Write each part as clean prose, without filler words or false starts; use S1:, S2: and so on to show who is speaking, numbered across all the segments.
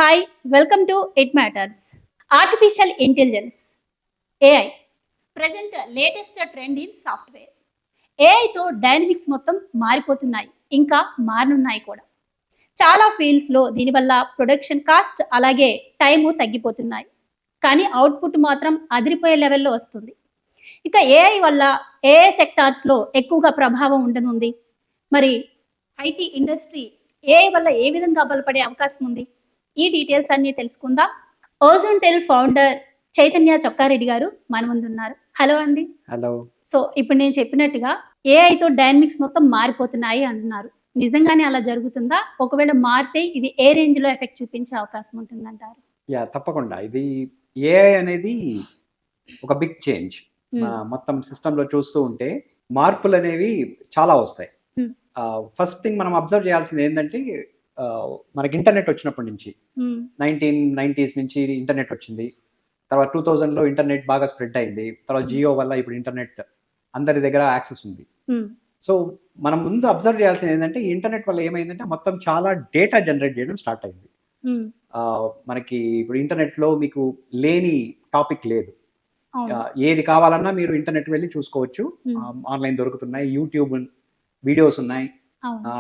S1: Hi welcome to it matters. Artificial intelligence AI present latest trend in software. ఏఐతో dynamics మొత్తం మారిపోతున్నాయి, ఇంకా మారనున్నాయి కూడా. చాలా ఫీల్డ్స్లో దీనివల్ల ప్రొడక్షన్ కాస్ట్ అలాగే టైము తగ్గిపోతున్నాయి, కానీ అవుట్పుట్ మాత్రం అదిరిపోయే లెవెల్లో వస్తుంది. ఇక ఏఐ వల్ల ఏఐ సెక్టార్స్లో ఎక్కువగా ప్రభావం ఉండనుంది. మరి ఐటీ ఇండస్ట్రీ ఏఐ వల్ల ఏ విధంగా బలపడే అవకాశం ఉంది? ఈ డీటెయిల్స్ అన్ని తెలుసుకుందాం. ఓజోన్ ఫౌండర్ చైతన్య చొక్కారెడ్డి గారు మన ముందు ఉన్నారు. హలో అండి.
S2: హలో.
S1: సో ఇప్పుడు నేను చెప్పినట్టుగా ఏఐతో డైనమిక్స్ మొత్తం మారిపోతున్నాయి అంటున్నారు. నిజంగానే అలా జరుగుతుందా? ఒకవేళ మారితే ఇది ఏ రేంజ్ లో ఎఫెక్ట్ చూపించే అవకాశం ఉంటుందంటారు?
S2: తప్పకుండా. ఇది ఏఐ అనేది ఒక బిగ్ చేంజ్. మొత్తం సిస్టమ్ లో చూస్తూ ఉంటే మార్పులు అనేవి చాలా వస్తాయి. ఫస్ట్ థింగ్ మనం అబ్జర్వ్ చేయాల్సింది ఏంటంటే, మనకి ఇంటర్నెట్ వచ్చినప్పటి నుంచి 1990s నుంచి ఇంటర్నెట్ వచ్చింది. తర్వాత 2000లో ఇంటర్నెట్ బాగా స్ప్రెడ్ అయింది. తర్వాత జియో వల్ల ఇప్పుడు ఇంటర్నెట్ అందరి దగ్గర యాక్సెస్ ఉంది. సో మనం ముందు అబ్జర్వ్ చేయాల్సింది ఏంటంటే, ఈ ఇంటర్నెట్ వల్ల ఏమైందంటే మొత్తం చాలా డేటా జనరేట్ చేయడం స్టార్ట్ అయింది. మనకి ఇప్పుడు ఇంటర్నెట్ లో మీకు లేని టాపిక్ లేదు. ఏది కావాలన్నా మీరు ఇంటర్నెట్ వెళ్ళి చూసుకోవచ్చు. ఆన్లైన్ దొరుకుతున్నాయి, యూట్యూబ్ వీడియోస్ ఉన్నాయి,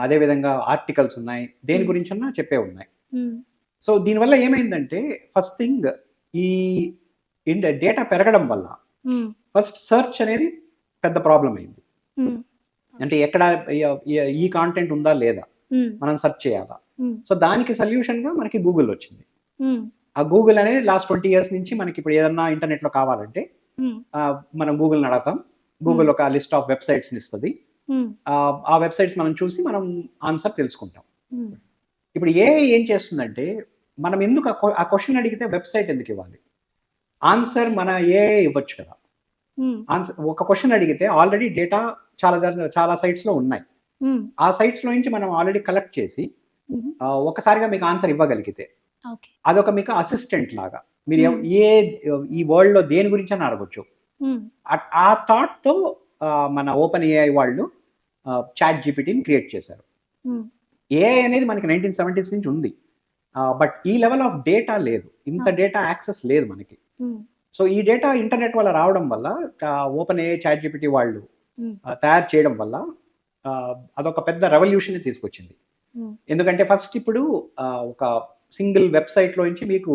S2: అదే విధంగా ఆర్టికల్స్ ఉన్నాయి, దేని గురించి అన్నా చెప్పే ఉన్నాయి. సో దీనివల్ల ఏమైందంటే, ఫస్ట్ థింగ్ ఈ డేటా పెరగడం వల్ల ఫస్ట్ సెర్చ్ అనేది పెద్ద ప్రాబ్లం అయింది. అంటే ఎక్కడ ఈ కాంటెంట్ ఉందా లేదా మనం సెర్చ్ చేయాలా. సో దానికి సొల్యూషన్ గా మనకి గూగుల్ వచ్చింది. ఆ గూగుల్ అనేది లాస్ట్ 20 years నుంచి మనకి ఇప్పుడు ఏదన్నా ఇంటర్నెట్ లో కావాలంటే మనం గూగుల్ని అడగతాం. గూగుల్ ఒక లిస్ట్ ఆఫ్ వెబ్సైట్స్ ఇస్తుంది. ఆ వెబ్సైట్స్ మనం చూసి మనం ఆన్సర్ తెలుసుకుంటాం. ఇప్పుడు ఏఐ ఏం చేస్తుందంటే, మనం ఎందుకు ఆ క్వశ్చన్ అడిగితే వెబ్సైట్ ఎందుకు ఇవ్వాలి? ఆన్సర్ మన ఏఐ ఇవ్వచ్చు కదా. ఆన్సర్ ఒక క్వశ్చన్ అడిగితే ఆల్రెడీ డేటా చాలా సైట్స్ లో ఉన్నాయి. ఆ సైట్స్ లో నుంచి మనం ఆల్రెడీ కలెక్ట్ చేసి ఒకసారిగా మీకు ఆన్సర్ ఇవ్వగలిగితే అదొక మీకు అసిస్టెంట్ లాగా. మీరు ఈ వరల్డ్ లో దేని గురించి అని అడగొచ్చు. ఆ థాట్ తో మన ఓపెన్ ఏఐ వాళ్ళు చాట్ జీపీటీని క్రియేట్ చేశారు. ఏఐ అనేది మనకి 1970s నుంచి ఉంది, బట్ ఈ లెవెల్ ఆఫ్ డేటా లేదు, ఇంత డేటా యాక్సెస్ లేదు మనకి. సో ఈ డేటా ఇంటర్నెట్ వల్ల రావడం వల్ల, ఓపెన్ ఏఐ చాట్ జీపీటీ వాళ్ళు తయారు చేయడం వల్ల అదొక పెద్ద రెవల్యూషన్ తీసుకొచ్చింది. ఎందుకంటే ఫస్ట్ ఇప్పుడు ఒక సింగిల్ వెబ్సైట్ లో నుంచి మీకు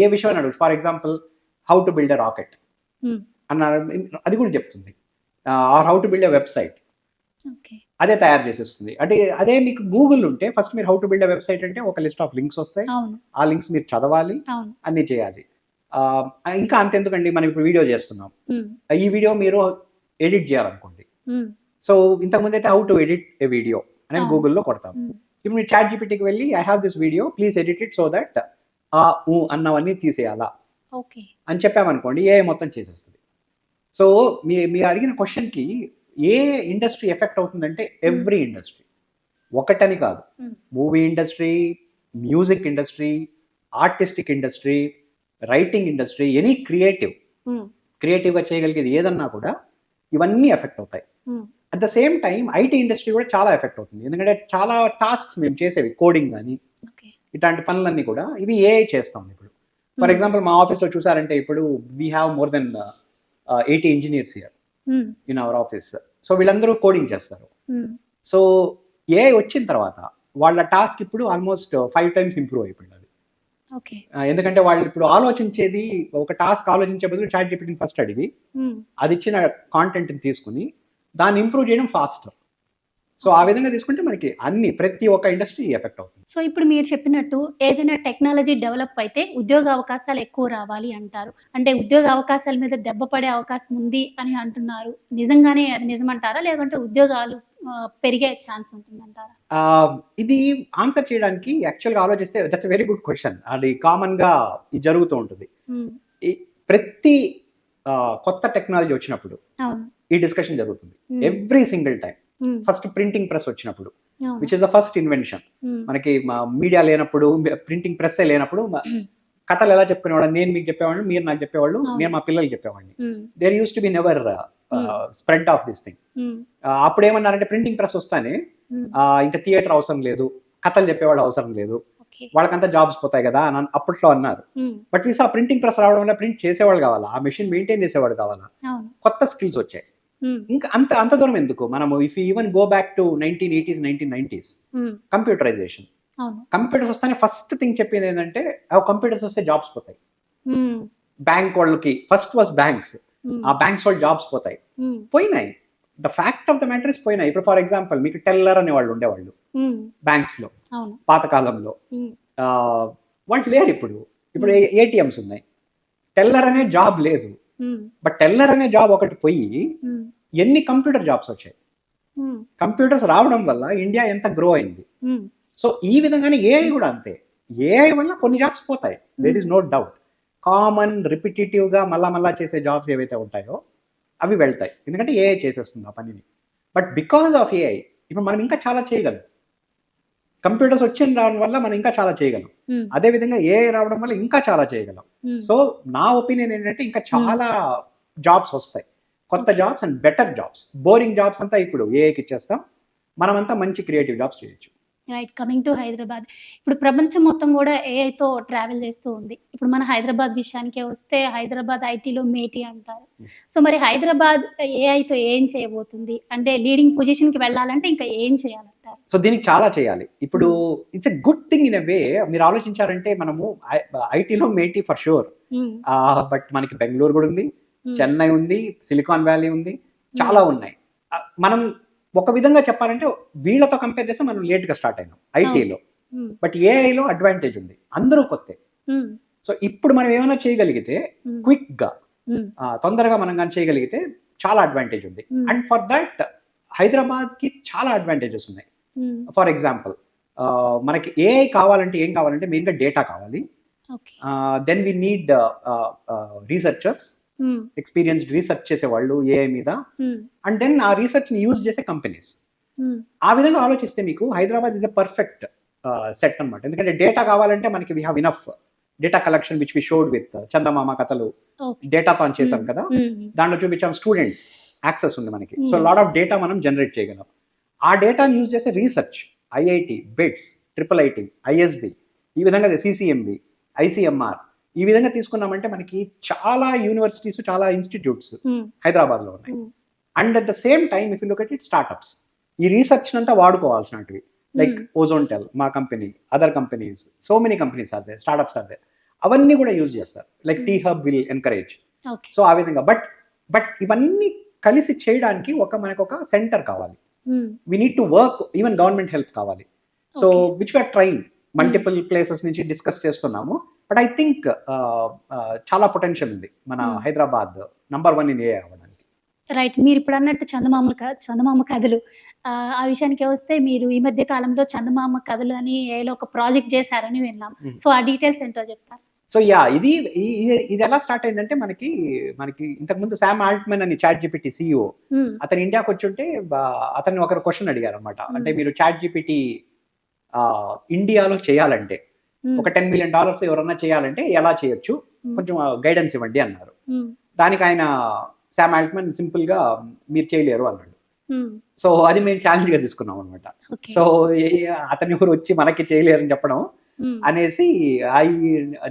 S2: ఏ విషయం అడుగు, for example how to build a rocket అన్న అది కూడా చెప్తుంది, or how to build a website అదే తయారు చేసేస్తుంది. అంటే అదే మీకు గూగుల్ ఉంటే ఫస్ట్ మీరు how to build a website అంటే ఒక లిస్ట్ ఆఫ్ లింక్స్ వస్తాయి, ఆ లింక్స్ మీరు చదవాలి, అన్ని చేయాలి. ఇంకా అంతెందుకండి, మనం ఇప్పుడు వీడియో చేస్తున్నాం, ఈ వీడియో మీరు ఎడిట్ చేయాలనుకోండి. సో ఇంతకుముందు అయితే how to edit a video అనేది గూగుల్లో కొడతాం. ఇప్పుడు మీరు చాట్ జీపీటీకి వెళ్ళి I have this video please edit it so that అన్నవన్నీ తీసేయాలా అని చెప్పామనుకోండి, ఏ మొత్తం చేసేస్తుంది. సో మీరు అడిగిన క్వశ్చన్కి ఏ ఇండస్ట్రీ ఎఫెక్ట్ అవుతుందంటే ఎవ్రీ ఇండస్ట్రీ, ఒకటని కాదు. Movie industry, music industry, artistic industry, writing industry, any క్రియేటివ్గా చేయగలిగేది ఏదన్నా కూడా ఇవన్నీ ఎఫెక్ట్ అవుతాయి. At the same time IT industry కూడా చాలా ఎఫెక్ట్ అవుతుంది. ఎందుకంటే చాలా టాస్క్స్ మేము చేసేవి, కోడింగ్ కానీ ఇట్లాంటి పనులన్నీ కూడా ఇవి ఏఐ చేస్తాం. ఇప్పుడు ఫర్ ఎగ్జాంపుల్ మా ఆఫీస్లో చూసారంటే, ఇప్పుడు we have more than 80 engineers here in our office. So వీళ్ళందరూ కోడింగ్ చేస్తారు. సో ఏఐ వచ్చిన తర్వాత వాళ్ళ టాస్క్ ఇప్పుడు ఆల్మోస్ట్ 5 times ఇంప్రూవ్ అయిపోయింది. ఎందుకంటే వాళ్ళు ఇప్పుడు ఆలోచించేది, ఒక టాస్క్ ఆలోచించే బదులు చాట్ జీపీటీని ఫస్ట్ అడిగి అది ఇచ్చిన కాంటెంట్ని తీసుకుని దాన్ని ఇంప్రూవ్ చేయడం ఫాస్టర్. సో ఆ విధంగా తీసుకుంటే మనకి ప్రతి ఒక్క ఇండస్ట్రీ ఎఫెక్ట్ అవుతుంది.
S1: సో ఇప్పుడు మీరు చెప్పినట్టు ఏదైనా టెక్నాలజీ డెవలప్ అయితే ఉద్యోగ అవకాశాలు ఎక్కువ రావాలి అంటారు. అంటే ఉద్యోగ అవకాశాల మీద దెబ్బ పడే అవకాశం ఉంది అని అంటున్నారు. నిజంగానే అది నిజమంటారా, లేదంటే ఉద్యోగాలు పెరిగే ఛాన్స్ ఉంటుందంటారా?
S2: ఇది ఆన్సర్ చేయడానికి యాక్చువల్గా ఆలోచిస్తే that's a very good question. అది కామన్ గా ఇది జరుగుతూ ఉంటుంది. ప్రతి కొత్త టెక్నాలజీ వచ్చినప్పుడు ఈ డిస్కషన్ జరుగుతుంది every single time. First printing press వచ్చినప్పుడు, which is the first invention. మనకి మీడియా లేనప్పుడు, ప్రింటింగ్ ప్రెస్ లేనప్పుడు కథలు ఎలా చెప్పుకునేవాడు, నేను మీకు చెప్పేవాడిని, మీరు నాకు చెప్పేవాళ్ళు, నేను మా పిల్లలకి చెప్పేవాడిని. There use to be never spread of this thing. అప్పుడు ఏమన్నారంటే, ప్రింటింగ్ ప్రెస్ వస్తానే ఇంకా థియేటర్ అవసరం లేదు, కథలు చెప్పేవాడు అవసరం లేదు,
S1: ఓకే.
S2: వాళ్ళకంతా జాబ్స్ పోతాయి కదా అని అప్పట్లో అన్నారు. బట్ వీసా ప్రింటింగ్ ప్రెస్ రావడం వల్ల ప్రింట్ చేసేవాళ్ళు కావాలా, ఆ మెషిన్ మెయింటైన్ చేసేవాడు కావాలా,
S1: అవును.
S2: కొత్త స్కిల్స్ వచ్చాయి. ఇంకా అంత అంత దూరం ఎందుకు, మనము if even go back to 1980s 1990s computerization,
S1: అవును.
S2: కంప్యూటర్స్ వస్తానే ఫస్ట్ థింగ్ చెప్పేది ఏంటంటే కంప్యూటర్స్ వస్తే జాబ్స్ పోతాయి. బ్యాంక్ వాళ్ళకి ఫస్ట్ వాజ్ బ్యాంక్స్, ఆ బ్యాంక్స్ వాళ్ళు జాబ్స్ పోతాయి, పోయినాయి. The fact of the matter is పోయినాయి. ఇప్పుడు ఫర్ ఎగ్జాంపుల్ మీకు టెల్లర్ అనే వాళ్ళు ఉండేవాళ్ళు బ్యాంక్స్ లో
S1: అవును.
S2: పాతకాలంలో, వాళ్ళు లేరు ఇప్పుడు. ఇప్పుడు ఏటీఎంస్ ఉన్నాయి, టెల్లర్ అనే జాబ్ లేదు. బట్ టెల్లర్ అనే జాబ్ ఒకటి పోయి ఎన్ని కంప్యూటర్ జాబ్స్ వచ్చాయి. కంప్యూటర్స్ రావడం వల్ల ఇండియా ఎంత గ్రో అయింది. సో ఈ విధంగానే ఏఐ కూడా అంతే. ఏఐ వల్ల కొన్ని జాబ్స్ పోతాయి, there is no doubt. Common repetitive గా మళ్ళా చేసే జాబ్స్ ఏవైతే ఉంటాయో అవి వెళ్తాయి, ఎందుకంటే ఏఐ చేసేస్తుంది ఆ పనిని. బట్ బికాస్ ఆఫ్ ఏఐ ఇప్పుడు మనం ఇంకా చాలా చేయగలం. కంప్యూటర్స్ వచ్చిన రావడం వల్ల మనం ఇంకా చాలా చేయగలం, అదే విధంగా ఏఐ రావడం వల్ల ఇంకా చాలా చేయగలం. సో నా ఒపీనియన్ ఏంటంటే ఇంకా చాలా జాబ్స్ వస్తాయి, కొత్త jobs and better jobs. Boring jobs అంతా ఇప్పుడు ఏఐకి ఇచ్చేస్తాం, మనమంతా మంచి క్రియేటివ్ జాబ్స్ చేయొచ్చు.
S1: రైట్. కమింగ్ టు హైదరాబాద్, ఇప్పుడు ప్రపంచం మొత్తం కూడా ఏఐతో ట్రావెల్ చేస్తూ ఉంది. ఇప్పుడు మన హైదరాబాద్ విషయానికే వస్తే హైదరాబాద్ ఐటీలో మేటి అంటారు. సో మరి హైదరాబాద్ ఏఐతో ఏం చేయబోతుంది, అంటే లీడింగ్ పొజిషన్కి వెళ్ళాలంటే ఇంకా ఏం చేయాలంటారు?
S2: సో దీనికి చాలా చేయాలి. ఇప్పుడు it's a good thing in a way. మీరు ఆలోచించారంటే మనము ఐటీలో మేటి ఫర్ షూర్, బట్ మనకి బెంగళూరు కూడా ఉంది, చెన్నై ఉంది, సిలికాన్ వ్యాలీ ఉంది, చాలా ఉన్నాయి. మనం ఒక విధంగా చెప్పాలంటే వీళ్ళతో కంపేర్ చేస్తే మనం లేట్ గా స్టార్ట్ అయినాం ఐటీలో. బట్ ఏఐలో అడ్వాంటేజ్ ఉంది, అందరూ కొత్తే. సో ఇప్పుడు మనం ఏమైనా చేయగలిగితే క్విక్ గా తొందరగా మనం కానీ చేయగలిగితే చాలా అడ్వాంటేజ్ ఉంది. అండ్ ఫర్ దట్ హైదరాబాద్ కి చాలా అడ్వాంటేజెస్ ఉన్నాయి. ఫర్ ఎగ్జాంపుల్ మనకి ఏఐ కావాలంటే ఏం కావాలంటే మెయిన్ గా డేటా కావాలి. Then we need researchers, experienced research చేసే వాళ్ళు ఏఐ మీద, అండ్ దెన్ ఆ రీసెర్చ్ ని యూజ్ చేసే కంపెనీస్. ఆ విధంగా ఆలోచిస్తే మీకు Hyderabad is a perfect set అన్నమాట. ఎందుకంటే డేటా కావాలంటే మనకి we have enough data collection which we showed with Chandamama కథలు డేటాతో ఆన్ చేసాం కదా, దాంట్లో చూపించాం స్టూడెంట్స్ యాక్సెస్ ఉంది మనకి. సో లాట్ ఆఫ్ డేటా మనం జనరేట్ చేయగలం. ఆ డేటాని యూజ్ చేసే research IIT, bits, IIIT, ISB, ఈ విధంగా CCMB, ICMR, ఈ విధంగా తీసుకున్నామంటే మనకి చాలా యూనివర్సిటీస్, చాలా ఇన్స్టిట్యూట్స్ హైదరాబాద్ లో ఉన్నాయి. And at the same time if you look at it startups ఈ రీసెర్చ్ అంతా వాడుకోవాల్సినవి, లైక్ ఓజోన్టెల్ మా company, other companies, so many companies are there, startups are there, అవన్నీ కూడా యూజ్ చేస్తారు. Like T Hub will encourage. So ఆ విధంగా బట్ ఇవన్నీ కలిసి చేయడానికి మనకు ఒక సెంటర్ కావాలి. We need to work, even government help కావాలి. So which we're trying, multiple places నుంచి డిస్కస్ చేస్తున్నాము. బట్ ఐ థింక్ చాలా పొటెన్షియల్ ఉంది మన హైదరాబాద్ నంబర్ 1 ఇన్ ఏఐ అవ్వడానికి.
S1: రైట్. మీరు ఇప్పుడు అన్నట్టు చందమామ కథలు, ఆ విషయానికి వస్తే మీరు ఈ మధ్య కాలంలో చందమామ కథలు అని ఏఐలో ఒక ప్రాజెక్ట్ చేశారని విన్నాం. సో ఆ డీటెయిల్స్ ఏంటో చెప్తారు?
S2: సో ఇది ఎలా స్టార్ట్ అయిందంటే మనకి ఇంతకుముందు శామ్ ఆల్ట్మన్ అని ChatGPT CEO, అతను ఇండియాకి వచ్చి ఉంటే అతన్ని ఒకరు క్వశ్చన్ అడిగారు అనమాట. అంటే మీరు ChatGPT ఇండియాలో చేయాలంటే ఒక $10 million ఎవరన్నా చేయాలంటే ఎలా చేయొచ్చు, కొంచెం గైడెన్స్ ఇవ్వండి అన్నారు. దానికి ఆయన శామ్ ఆల్ట్మన్ సింపుల్ గా మీరు చేయలేరు అన్నాడు. సో అది మేము ఛాలెంజ్ గా తీసుకున్నాం అనమాట. సో అతను ఎవరు వచ్చి మనకి చేయలేరని చెప్పడం అనేసి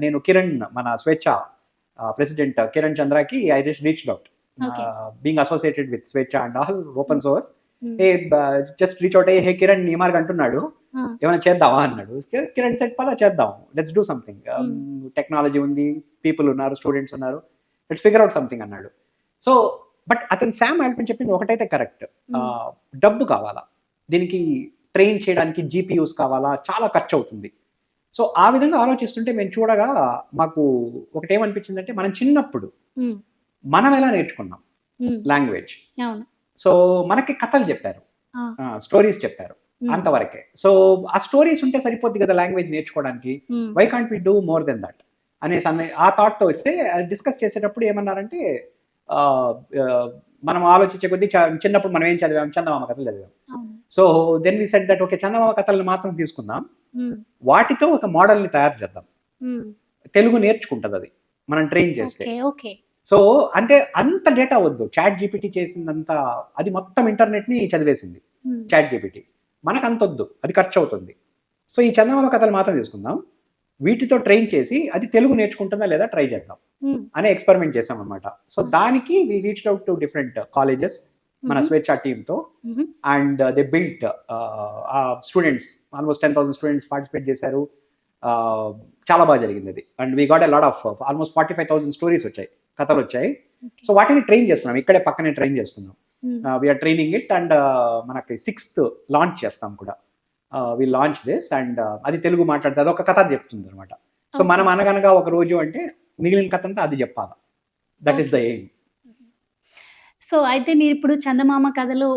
S2: నేను కిరణ్, మన స్వేచ్ఛ ప్రెసిడెంట్ కిరణ్ చంద్రకి I reached out, being associated with Swecha and all open source. Just reach out hey Kiran ఈ మార్గ అంటున్నాడు, ఏమైనా చేద్దామా అన్నాడు. కిరణ్ సెట్ పదా చేద్దాం, లెట్స్ డూ సంథింగ్, టెక్నాలజీ ఉంది, పీపుల్ ఉన్నారు, స్టూడెంట్స్ ఉన్నారు, లెట్స్ ఫిగర్ అవుట్ సంథింగ్ అన్నాడు. సో బట్ అతను శామ్ ఆల్ట్మన్ చెప్పింది ఒకటైతే కరెక్ట్, డబ్బు కావాలా దీనికి, ట్రైన్ చేయడానికి GPUs కావాలా, చాలా ఖర్చు అవుతుంది. సో ఆ విధంగా ఆలోచిస్తుంటే మేము చూడగా మాకు ఒకటేమనిపించిందంటే మనం చిన్నప్పుడు మనం ఎలా నేర్చుకున్నాం లాంగ్వేజ్. సో మనకి కథలు చెప్పారు, స్టోరీస్ చెప్పారు, అంతవరకే. సో ఆ స్టోరీస్ ఉంటే సరిపోద్ది కదా లాంగ్వేజ్ నేర్చుకోవడానికి. Why can't we do more than that అనేసి ఆ థాట్ తో వస్తే డిస్కస్ చేసేటప్పుడు ఏమన్నారంటే, మనం ఆలోచించే కొద్దీ చిన్నప్పుడు మనం ఏం చదివాం, చందమామ కథలు చదివాం. So then we said that okay, Chandamama కథలను మాత్రం తీసుకుందాం, వాటితో ఒక మోడల్ ని తయారు చేద్దాం, తెలుగు నేర్చుకుంటది అది మనం ట్రైన్ చేస్తే. సో అంటే అంత డేటా వద్దు, ChatGPT చేసిందంత అది మొత్తం ఇంటర్నెట్ ని చదివేసింది ChatGPT, మనకు అంత వద్దు, అది ఖర్చు అవుతుంది. సో ఈ చందమామ కథలు మాత్రం తీసుకుందాం, వీటితో ట్రైన్ చేసి అది తెలుగు నేర్చుకుంటుందా లేదా ట్రై చేద్దాం అనే ఎక్స్పెరిమెంట్ చేసాం అనమాట. సో దానికి we reached out to different colleges మన స్వేచ్ఛ టీమ్తో, and they built students, almost 10,000 students participate చేశారు. చాలా బాగా జరిగింది అది. And we got a lot of almost 45,000 stories వచ్చాయి, కథలు వచ్చాయి. సో వాటిని ట్రైన్ చేస్తున్నాం, ఇక్కడే పక్కనే ట్రైన్ చేస్తున్నాం. వీఆర్ ట్రైనింగ్ ఇట్, అండ్ మనకి 6th లాంచ్ చేస్తాం కూడా. వి లాంచ్ దిస్, అండ్ అది తెలుగు మాట్లాడితే అది ఒక కథ చెప్తుంది అనమాట. సో మనం అనగనగా ఒక రోజు అంటే మిగిలిన కథ అంతా అది చెప్పాలి. That is the aim.
S1: So అయితే మీరు ఇప్పుడు చందమామ కథలు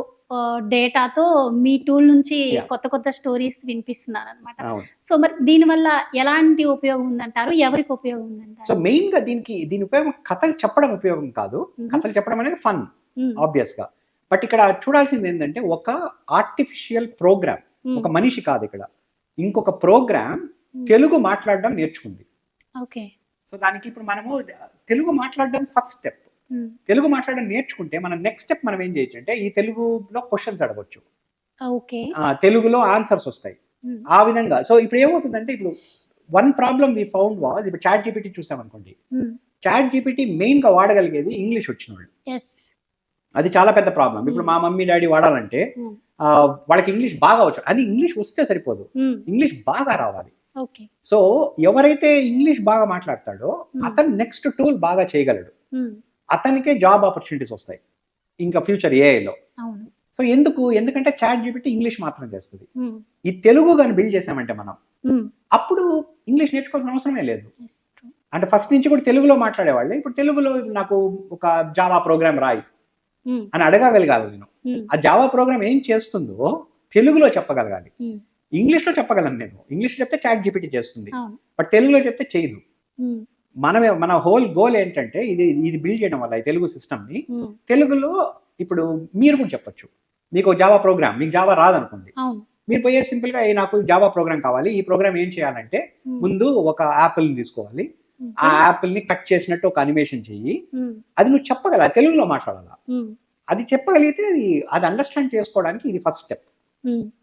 S1: డేటాతో మీ టూల్ నుంచి కొత్త కొత్త స్టోరీస్ వినిపిస్తున్నారు అనమాట. సో మరి దీనివల్ల ఎలాంటి ఉపయోగం ఉందంటారు, ఎవరికి ఉపయోగం ఉందంటారు?
S2: సో మెయిన్ గా దీని ఉపయోగం కథలు చెప్పడం ఉపయోగం కాదు. కథలు చెప్పడం అనేది ఫన్ ఆబ్వియస్ గా. బట్ ఇక్కడ చూడాల్సింది ఏంటంటే ఒక ఆర్టిఫిషియల్ ప్రోగ్రామ్, ఒక మనిషి కాదు ఇక్కడ, ఇంకొక ప్రోగ్రామ్ తెలుగు మాట్లాడడం నేర్చుకుంది.
S1: ఓకే.
S2: సో దానికి ఇప్పుడు మనము తెలుగు మాట్లాడడం ఫస్ట్ స్టెప్. తెలుగు మాట్లాడడం నేర్చుకుంటే మనం నెక్స్ట్ స్టెప్ మనం ఏం చేయొచ్చు అంటే ఈ తెలుగులో క్వశ్చన్స్ అడగొచ్చు, తెలుగులో ఆన్సర్స్ వస్తాయి ఆ విధంగా. సో ఇప్పుడు ఏమవుతుందంటే ఇప్పుడు one problem we found was, ఇప్పుడు చాట్ జీపీటీ చూసామనుకోండి, చాట్ జీపీటీ మెయిన్ గా వాడగలిగేది ఇంగ్లీష్ వచ్చిన వాళ్ళు. అది చాలా పెద్ద ప్రాబ్లం. ఇప్పుడు మా మమ్మీ డాడీ వాడాలంటే వాళ్ళకి ఇంగ్లీష్ బాగా వచ్చు, అది ఇంగ్లీష్ వస్తే సరిపోదు, ఇంగ్లీష్ బాగా రావాలి. సో ఎవరైతే ఇంగ్లీష్ బాగా మాట్లాడతాడో అతను నెక్స్ట్ టూల్ బాగా చేయగలడు, అతనికే జాబ్ ఆపర్చునిటీస్ వస్తాయి ఇంకా ఫ్యూచర్ ఏఐలో. సో ఎందుకంటే చాట్ జీపీటీ ఇంగ్లీష్ మాత్రం చేస్తుంది. ఈ తెలుగు కానీ బిల్డ్ చేసామంటే మనం అప్పుడు ఇంగ్లీష్ నేర్చుకోవాల్సిన అవసరమే లేదు. అంటే ఫస్ట్ నుంచి కూడా తెలుగులో మాట్లాడేవాళ్ళు, ఇప్పుడు తెలుగులో నాకు ఒక జావా ప్రోగ్రామ్ రాయి అని అడగగలగాలి నేను. ఆ జావా ప్రోగ్రామ్ ఏం చేస్తుందో తెలుగులో చెప్పగలగాలి. ఇంగ్లీష్లో చెప్పగలను నేను, ఇంగ్లీష్లో చెప్తే చాట్ జీపీటీ చేస్తుంది, బట్ తెలుగులో చెప్తే చేయదు. మన హోల్ గోల్ ఏంటంటే ఇది బిల్డ్ చేయడం వల్ల ఈ తెలుగు సిస్టమ్ని తెలుగులో ఇప్పుడు మీరు కూడా చెప్పొచ్చు. మీకు జావా ప్రోగ్రామ్, మీకు జావా రాదనుకోండి, మీరు పోయే సింపుల్గా నాకు జావా ప్రోగ్రామ్ కావాలి, ఈ ప్రోగ్రామ్ ఏం చేయాలంటే ముందు ఒక యాపిల్ని తీసుకోవాలి, ఆ యాపిల్ని కట్ చేసినట్టు ఒక అనిమేషన్ చెయ్యి, అది నువ్వు చెప్పగల తెలుగులో మాట్లాడాలా. అది చెప్పగలిగితే అది అండర్స్టాండ్ చేసుకోవడానికి ఇది first step.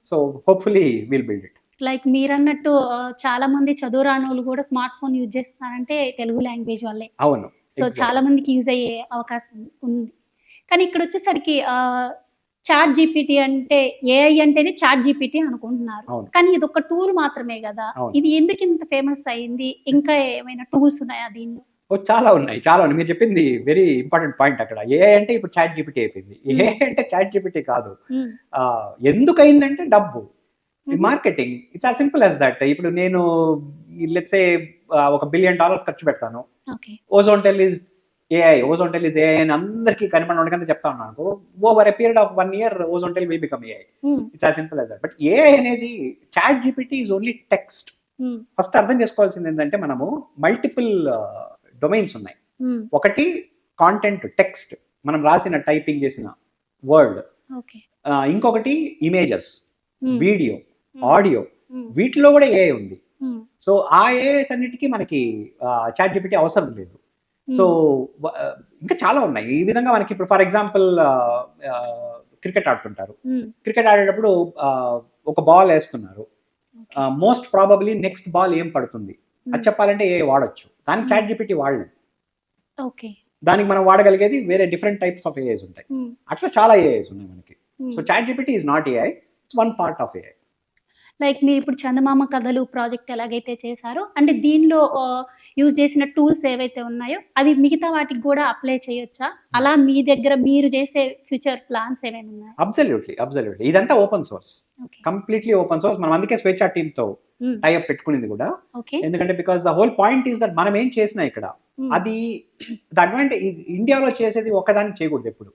S2: So hopefully will build it.
S1: Like మీరన్నట్టు చాలా మంది చదువు రానోళ్ళు కూడా స్మార్ట్ ఫోన్ యూజ్ చేస్తున్నారంటే తెలుగు లాంగ్వేజ్ వల్లే.
S2: అవును.
S1: సో చాలా మందికి యూజ్ అయ్యే అవకాశం ఉంది. కానీ ఇక్కడ వచ్చేసరికి చాట్ జీపీటీ అంటే ఏఐ అంటేనే చాట్ జీపీటీ అనుకుంటున్నారు, కానీ ఇది ఒక టూల్ మాత్రమే కదా, ఇది ఎందుకు ఇంత ఫేమస్ అయింది? ఇంకా ఏమైనా టూల్స్ ఉన్నాయా దీనిలో?
S2: చాలా ఉన్నాయి. మీరు చెప్పింది వెరీ ఇంపార్టెంట్ పాయింట్. అక్కడ ఏఐ అంటే ఇప్పుడు చాట్ జీపీటీ అయిపోయింది. ఏఐ అంటే చాట్ జీపీటీ కాదు. ఎందుకు అయిందంటే డబ్బు, marketing. It's as simple as that. ఇప్పుడు నేను లెట్స్ సే $1 బిలియన్ ఖర్చు పెడతాను, ఓజోన్ టెల్ ఈజ్ ఏఐ అని అందరికీ కనిపడకుండా చెప్తా ఉన్నాను. Over a period of 1 year Ozonetel will become AI. It's as simple as that. But AI అనేది chat GPT is only text. First అర్థం చేసుకోవాల్సింది ఏంటంటే మనము మల్టిపుల్ డొమైన్స్ ఉన్నాయి. ఒకటి కాంటెంట్, టెక్స్ట్, మనం రాసిన టైపింగ్ చేసిన వర్డ్. ఇంకొకటి ఇమేజెస్, వీడియో, ఆడియో, వీటిలో కూడా ఏఐ ఉంది. సో ఆ ఏఐస్ అన్నిటికీ మనకి చాట్ జీపీటీ అవసరం లేదు. సో ఇంకా చాలా ఉన్నాయి ఈ విధంగా. మనకి ఇప్పుడు ఫర్ ఎగ్జాంపుల్ క్రికెట్ ఆడుతుంటారు, క్రికెట్ ఆడేటప్పుడు ఒక బాల్ వేస్తున్నారు, మోస్ట్ ప్రాబబ్లీ నెక్స్ట్ బాల్ ఏం పడుతుంది అది చెప్పాలంటే ఏఐ వాడచ్చు, దానికి చాట్ జీపీటీ వాడలేదు. దానికి మనం వాడగలిగేది వేరే డిఫరెంట్ టైప్స్ ఆఫ్ ఏఐస్ ఉంటాయి. అట్లా చాలా ఏఐస్ ఉన్నాయి మనకి. So chat GPT is not AI, it's one part of AI.
S1: Like మీరు ఇప్పుడు చందమామ కథలు ప్రాజెక్ట్ ఎలాగైతే చేశారో, అంటే దీనిలో యూజ్ చేసిన టూల్స్ ఏవైతే ఉన్నాయో అవి మిగతా వాటికి కూడా అప్లై చేయొచ్చా? అలా మీ దగ్గర మీరు చేసే ఫ్యూచర్ ప్లాన్స్ ఏమైనా ఉన్నాయా?
S2: అబ్సల్యూట్లీ. ఇదంతా open source, completely open source. మనం అందుకే స్వేచ్ఛ టీమ్ తో టైఅప్ పెట్టుకునేది కూడా. ఎందుకంటే because the whole point is that మనం ఏం చేసినా ఇక్కడ అది ద అడ్వాంటేజ్. ఇండియాలో చేసేది ఒకదానికి చేయకూడదు, ఎప్పుడు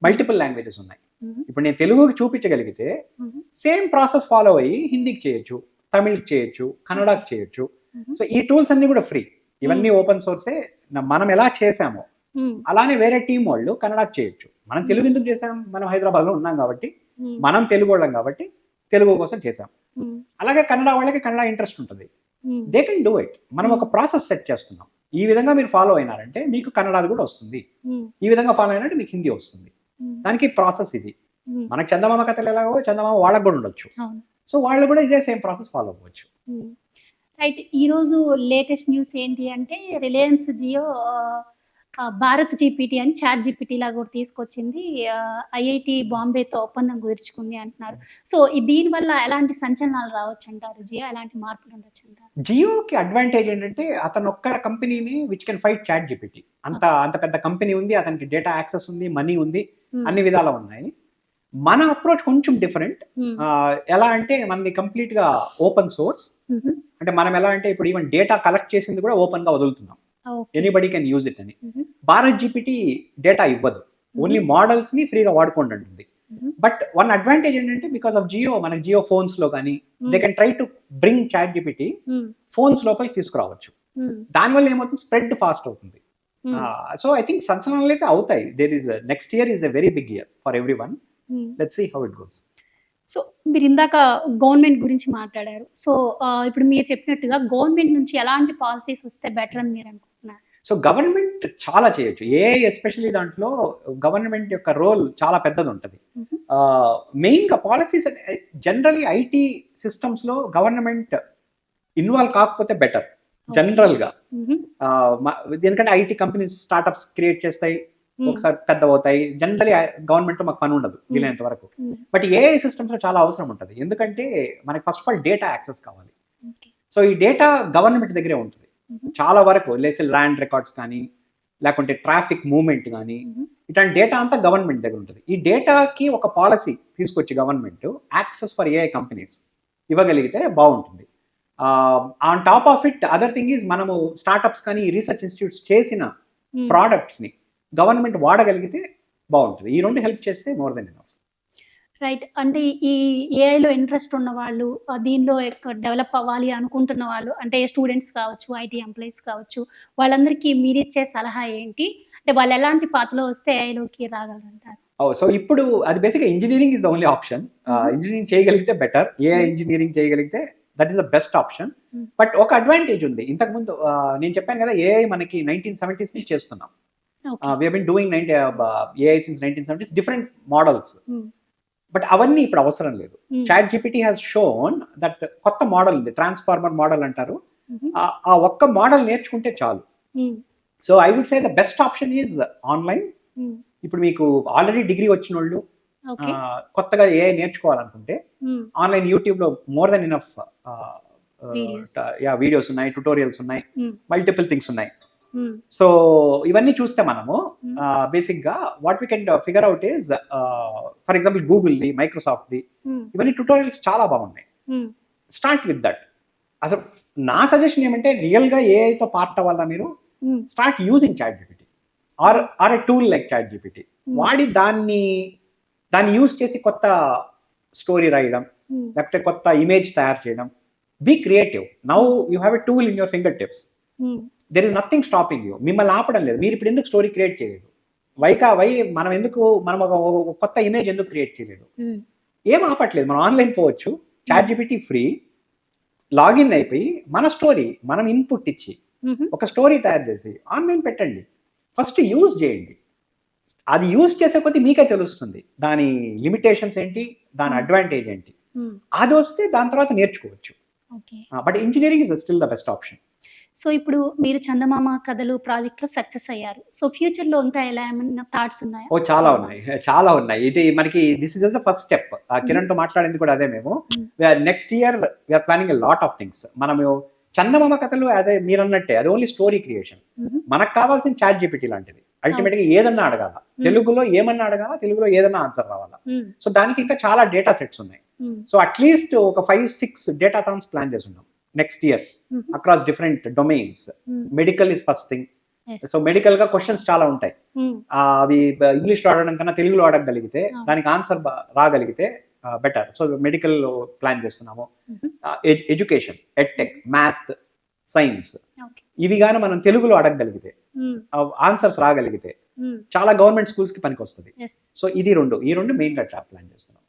S2: మల్టిపుల్ లాంగ్వేజెస్ ఉన్నాయి. ఇప్పుడు నేను తెలుగుకి చూపించగలిగితే సేమ్ ప్రాసెస్ ఫాలో అయ్యి హిందీకి చేయొచ్చు, తమిళ్కి చేయొచ్చు, కన్నడకి చేయొచ్చు. సో ఈ టూల్స్ అన్ని కూడా ఫ్రీ, ఇవన్నీ ఓపెన్ సోర్సే. మనం ఎలా చేసామో అలానే వేరే టీం వాళ్ళు కన్నడకి చేయొచ్చు. మనం తెలుగు ఎందుకు చేసాం? మనం హైదరాబాద్ లో ఉన్నాం కాబట్టి, మనం తెలుగు వాళ్ళం కాబట్టి తెలుగు కోసం చేసాం. అలాగే కన్నడ వాళ్ళకి కన్నడ ఇంట్రెస్ట్ ఉంటుంది, దే కెన్ డూ ఇట్. మనం ఒక ప్రాసెస్ సెట్ చేస్తున్నాం, ఈ విధంగా మీరు ఫాలో అయినారంటే మీకు కన్నడది కూడా వస్తుంది, ఈ విధంగా ఫాలో అయినారంటే మీకు హిందీ వస్తుంది. దానికి ప్రాసెస్ ఇది. మనకి చందమామ కథలు ఎలాగో చందమామ వాళ్ళకు కూడా ఉండొచ్చు. సో వాళ్ళు కూడా ఇదే సేమ్ ప్రాసెస్ ఫాలో అవ్వచ్చు.
S1: రైట్. ఈరోజు లేటెస్ట్ న్యూస్ ఏంటి అంటే రిలయన్స్ జియో భారత్ జీపీటీ అని చాట్ జీపీటీ లాగా కూడా తీసుకొచ్చింది. ఐఐటి బాంబేతో ఒప్పందం కుదుర్చుకుంది అంటున్నారు. సో దీనివల్ల ఎలాంటి సంచలనాలు రావచ్చంటారు? జియో ఎలాంటి మార్పులు ఉండొచ్చంటారు?
S2: జియోకి అడ్వాంటేజ్ ఏంటంటే అతను ఒక్క కంపెనీని which can fight chat GPT. అంత పెద్ద కంపెనీ ఉంది, అతనికి డేటా యాక్సెస్ ఉంది, మనీ ఉంది, అన్ని విధాలు ఉన్నాయి. మన అప్రోచ్ కొంచెం డిఫరెంట్. ఎలా అంటే మనది కంప్లీట్ గా ఓపెన్ సోర్స్. అంటే మనం ఎలా అంటే ఇప్పుడు ఈవెన్ డేటా కలెక్ట్ చేసింది కూడా ఓపెన్ గా వదులుతున్నాం, ఎనీబడి కెన్ యూజ్ ఇట్ అని. భారత్ జీపీటీ డేటా ఇవ్వదు, ఓన్లీ మోడల్స్ ని ఫ్రీగా వాడుకోండి అంటుంది. బట్ వన్ అడ్వాంటేజ్ ఏంటంటే బికాస్ ఆఫ్ జియో, మనకి జియో ఫోన్స్ లో కానీ they can try to bring chat GPT phones లోపలికి తీసుకురావచ్చు. దానివల్ల ఏమవుతుంది, స్ప్రెడ్ ఫాస్ట్ అవుతుంది. సో ఐ థింక్ సంచలనాలు అయితే అవుతాయి. There is next year is a very big year for everyone. Let's see how it goes.
S1: So మీరు ఇందాక గవర్నమెంట్ గురించి మాట్లాడారు. సో ఇప్పుడు మీరు చెప్పినట్టుగా గవర్నమెంట్ నుంచి ఎలాంటి పాలసీస్ వస్తే బెటర్ అని మీరు అనుకుంటున్నారు?
S2: సో గవర్నమెంట్ చాలా చేయొచ్చు. ఏఐ ఎస్పెషల్లీ దాంట్లో గవర్నమెంట్ యొక్క రోల్ చాలా పెద్దది ఉంటుంది. మెయిన్గా పాలసీస్ జనరలీ ఐటీ సిస్టమ్స్ లో గవర్నమెంట్ ఇన్వాల్వ్ కాకపోతే బెటర్ జనరల్ గా. ఎందుకంటే ఐటీ కంపెనీస్ స్టార్ట్అప్స్ క్రియేట్ చేస్తాయి, ఒకసారి పెద్ద అవుతాయి. జనరలీ గవర్నమెంట్ తో మాకు పని ఉండదు వీలైనంత వరకు. బట్ ఏఐ సిస్టమ్స్ లో చాలా అవసరం ఉంటుంది, ఎందుకంటే మనకి first of all data access కావాలి. సో ఈ డేటా గవర్నమెంట్ దగ్గరే ఉంటుంది చాలా వరకు. లేకపోతే ల్యాండ్ రికార్డ్స్ కానీ, లేకుంటే ట్రాఫిక్ మూవ్మెంట్ కానీ, ఇట్లాంటి డేటా అంతా గవర్నమెంట్ దగ్గర ఉంటుంది. ఈ డేటాకి ఒక పాలసీ తీసుకొచ్చి government access for AI companies ఇవ్వగలిగితే బాగుంటుంది. On top of it other thing is మనము స్టార్ట్అప్స్ కానీ రీసెర్చ్ ఇన్స్టిట్యూట్స్ చేసిన ప్రోడక్ట్స్ ని గవర్నమెంట్ వాడగలిగితే బాగుంటుంది. ఈ రెండు హెల్ప్ చేస్తే మోర్ దెన్ ఎనఫ్.
S1: రైట్. అంటే ఈ ఏఐలో ఇంట్రెస్ట్ ఉన్న వాళ్ళు, దీనిలో ఎక్కువ డెవలప్ అవ్వాలి అనుకుంటున్న వాళ్ళు, అంటే స్టూడెంట్స్ కావచ్చు, ఐటీ ఎంప్లాయీస్ కావచ్చు, వాళ్ళందరికీ మీరిచ్చే సలహా ఏంటి? అంటే వాళ్ళు ఎలాంటి పాత్రలో వస్తే ఏఐలోకి రాగలరంటారు?
S2: సో ఇప్పుడు అది బేసిక్గా engineering is the only option. Engineering చేయగలిగితే బెటర్. ఏఐ ఇంజనీరింగ్ చేయగలిగితే that is the best option. But ఒక అడ్వాంటేజ్ ఉంది. ఇంతకుముందు నేను చెప్పాను కదా, ఏఐ మనకి 1970s నుంచి చేస్తున్నాం. We have been doing AI since 1970s, different models. But అవన్నీ ఇప్పుడు అవసరం లేదు. Chat GPT has shown that కొత్త మోడల్ ఉంది, ట్రాన్స్ఫార్మర్ మోడల్ అంటారు. ఆ ఒక్క మోడల్ నేర్చుకుంటే చాలు. So I would say the best option is online. ఇప్పుడు మీకు ఆల్రెడీ డిగ్రీ వచ్చిన వాళ్ళు కొత్తగా ఏఐ నేర్చుకోవాలనుకుంటే ఆన్లైన్ యూట్యూబ్ లో మోర్ దెన్ ఇనఫ్ వీడియోస్ ఉన్నాయి, ట్యుటోరియల్స్ ఉన్నాయి, మల్టిపుల్ థింగ్స్ ఉన్నాయి. సో ఇవన్నీ చూస్తే మనము బేసిక్ గా what we can figure out is, for example Google the, Microsoft the, ఇవన్నీ ట్యుటోరియల్స్ చాలా బాగున్నాయి. Start with that. అసలు నా సజెషన్ ఏమంటే రియల్ గా ఏఐతో పార్ట్ అవ్వాలా మీరు, start using chat GPT or a tool like chat GPT. వాడి దాన్ని యూజ్ చేసి కొత్త స్టోరీ రాయడం, లేకపోతే కొత్త ఇమేజ్ తయారు చేయడం. Be creative. Now you have a tool in your fingertips. There is nothing stopping you. మిమ్మల్ని ఆపడం లేదు. మీరు ఇప్పుడు ఎందుకు స్టోరీ క్రియేట్ చేయలేదు? మనం ఒక కొత్త ఇమేజ్ ఎందుకు క్రియేట్ చేయలేదు? ఏం ఆపట్లేదు. మనం ఆన్లైన్ పోవచ్చు, చాట్ జీపీటీ ఫ్రీ, లాగిన్ అయిపోయి మన స్టోరీ మనం ఇన్పుట్ ఇచ్చి ఒక స్టోరీ తయారు చేసి ఆన్లైన్ పెట్టండి. ఫస్ట్ యూజ్ చేయండి. అది యూజ్ చేసే కొద్దీ మీకే తెలుస్తుంది దాని లిమిటేషన్స్ ఏంటి, దాని అడ్వాంటేజ్ ఏంటి. అది వస్తే దాని తర్వాత నేర్చుకోవచ్చు. But engineering is still the best option.
S1: So ఇప్పుడు మీరు చందమామ కథలు ప్రాజెక్ట్ లో సక్సెస్ అయ్యారు. సో ఫ్యూచర్ లో ఇంకా ఎలా ఏమైనా థాట్స్ ఉన్నాయా?
S2: చాలా ఉన్నాయి. ఇది మనకి this is the first step. Kiran తో మాట్లాడింది కూడా అదే. మేము next year we're planning a lot of things. మనము చందమామ కథలు యాజ్ మీరు అన్నట్టే అది ఓన్లీ స్టోరీ క్రియేషన్. మనకు కావాల్సిన చాట్ జీపీటీ లాంటిది. అల్టిమేట్ గా ఏదన్నా అడగాల, తెలుగులో ఏమన్నా అడగాల, తెలుగులో ఏదన్నా ఆన్సర్ రావాలా. సో దానికి ఇంకా చాలా డేటా సెట్స్ ఉన్నాయి. సో అట్లీస్ట్ ఒక 5-6 డేటాథాన్స్ ప్లాన్ చేస్తున్నాం next year across different domains. Medical is first thing. So medical గా క్వశ్చన్స్ చాలా ఉంటాయి. అవి ఇంగ్లీష్ లో అడగడం కన్నా తెలుగులో అడగగలిగితే, దానికి ఆన్సర్ రాగలిగితే బెటర్. సో మెడికల్ ప్లాన్ చేస్తున్నాము. ఎడ్యుకేషన్, ఎడ్టెక్, మ్యాథ్, సైన్స్, ఇవి గానీ మనం తెలుగులో అడగగలిగితే, ఆన్సర్స్ రాగలిగితే చాలా గవర్నమెంట్ స్కూల్స్ కి పనికి వస్తుంది. సో ఈ రెండు మెయిన్ గా ప్లాన్ చేస్తున్నాం.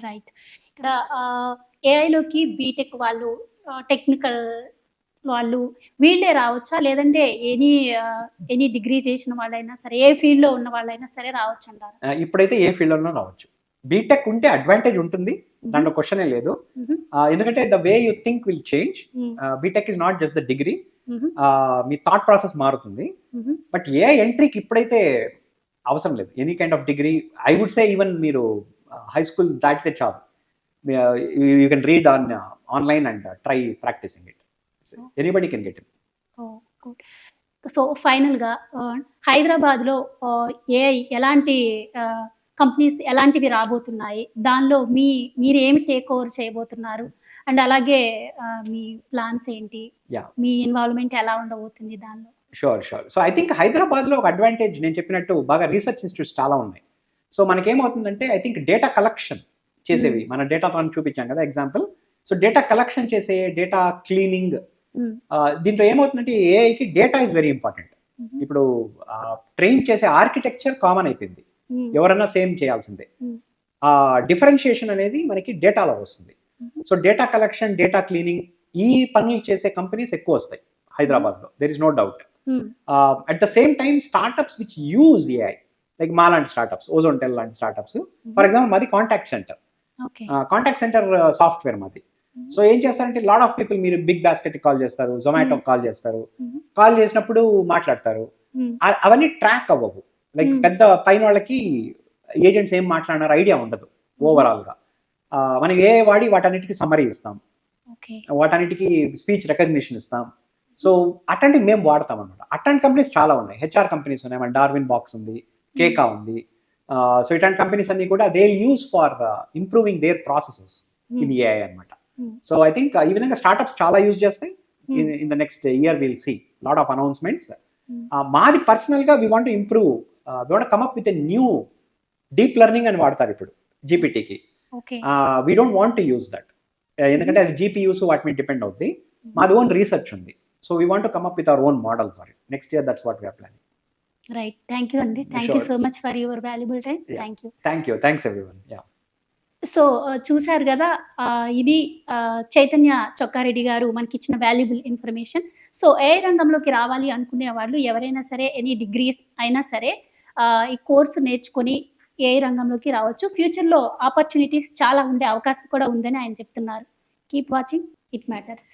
S1: రైట్. ఇక్కడ ఏఐలోకి బీటెక్ వాళ్ళు, టెక్నికల్ వాళ్ళు వీళ్ళే రావచ్చా, లేదంటే ఎనీ డిగ్రీ చేసిన వాళ్ళైనా సరే, ఏ ఫీల్డ్ లో ఉన్న వాళ్ళైనా సరే రావచ్చు అంటారు?
S2: ఇప్పుడైతే ఏ ఫీల్డ్ లో రావచ్చు. బీటెక్ ఉంటే అడ్వాంటేజ్ ఉంటుంది, దాంట్లో క్వశ్చనే లేదు. ఎందుకంటే the way you think will change. BTech is not just the degree. మీ థాట్ ప్రాసెస్ మారుతుంది. బట్ ఏ ఎంట్రీకి ఇప్పుడైతే అవసరం లేదు any kind of degree. I would say even మీరు హై స్కూల్ దాటితే చాలు. You can read online and try practicing it. Anybody can get it.
S1: So ఫైనల్గా హైదరాబాద్లో ఏఐ ఎలాంటి కంపెనీస్ ఎలాంటివి రాబోతున్నాయి, దానిలో మీరు ఏమి టేక్ ఓవర్ చేయబోతున్నారు, అండ్ అలాగే మీ ప్లాన్స్ ఏంటి, మీ ఇన్వాల్వ్మెంట్ ఎలా ఉండబోతుంది దానిలో?
S2: షూర్. సో ఐ థింక్ హైదరాబాద్లో ఒక అడ్వాంటేజ్ నేను చెప్పినట్టు బాగా రీసెర్చ్ ఇన్స్టిట్యూట్స్ చాలా ఉన్నాయి. సో మనకేమవుతుందంటే ఐ థింక్ డేటా కలెక్షన్ చేసేవి మన డేటాతో చూపించాం కదా ఎగ్జాంపుల్. సో డేటా కలెక్షన్ చేసే డేటా క్లీనింగ్, దీంట్లో ఏమవుతుందంటే ఏఐకి డేటా ఇస్ వెరీ ఇంపార్టెంట్. ఇప్పుడు ట్రైన్ చేసే ఆర్కిటెక్చర్ కామన్ అయిపోయింది, ఎవరన్నా సేమ్ చేయాల్సిందే. ఆ డిఫరెన్షియేషన్ అనేది మనకి డేటాలో వస్తుంది. So data collection, data cleaning, ఈ పనులు చేసే కంపెనీస్ ఎక్కువ వస్తాయి హైదరాబాద్లో, there is no doubt. At the same time startups which use AI, like మా లాంటి స్టార్ట్అప్స్, ఓజోన్టెల్ లాంటి స్టార్ట్అప్స్. ఫర్ ఎగ్జాంపుల్ మాది కాంటాక్ట్ సెంటర్ సాఫ్ట్వేర్ మాది. సో ఏం చేస్తారంటే లాట్ ఆఫ్ పీపుల్, మీరు బిగ్ బాస్కెట్ కాల్ చేస్తారు, జొమాటో కాల్ చేస్తారు, కాల్ చేసినప్పుడు మాట్లాడతారు, అవన్నీ ట్రాక్ అవ్వవు. లైక్ పెద్ద పైన వాళ్ళకి ఏజెంట్స్ ఏం మాట్లాడినారు ఐడియా ఉండదు ఓవరాల్ గా. మనం ఏ వాడి వాటన్నిటికీ సమ్మరీ ఇస్తాం, వాటన్నిటికీ స్పీచ్ రికగ్నిషన్ ఇస్తాం. సో అట్లాంటివి మేము వాడతాం అనమాట. అట్లాంటి కంపెనీస్ చాలా ఉన్నాయి, హెచ్ఆర్ కంపెనీస్ ఉన్నాయి, మన డార్విన్ బాక్స్ ఉంది, కేకా ఉంది. సో ఇట్లాంటి కంపెనీస్ అన్ని కూడా they use for improving their processes in AI అనమాట. సో ఐ థింక్ ఈ విధంగా స్టార్ట్అప్స్ చాలా యూజ్ చేస్తాయి. In the next year will see lot of announcements. మాది పర్సనల్ గా we want to improve, we want come up with a new deep learning అని వాడతారు ఇప్పుడు జీపీటీకి. We don't want to use that, ఎందుకంటే అది జీపీయూస్ వాటి మీద డిపెండ్ అవుతుంది. మాది ఓన్ రీసెర్చ్ ఉంది. So we want to come up with our own model for it. Next year that's what we're planning.
S1: Right, thank you అండి. Thank you so much for your valuable time. Thank you.
S2: Thanks everyone.
S1: So చూశారు కదా, ఇది చైతన్య చొక్కారెడ్డి గారు మనకి ఇచ్చిన valuable information. So AI రంగంలోకి రావాలి అనుకునే వాళ్ళు ఎవరైనా సరే, ఎనీ డిగ్రీస్ అయినా సరే ఈ కోర్సు నేర్చుకొని ఏఐ రంగంలోకి రావచ్చు. ఫ్యూచర్లో ఆపర్చునిటీస్ చాలా ఉండే అవకాశం కూడా ఉందని ఆయన చెప్తున్నారు. Keep watching, it matters.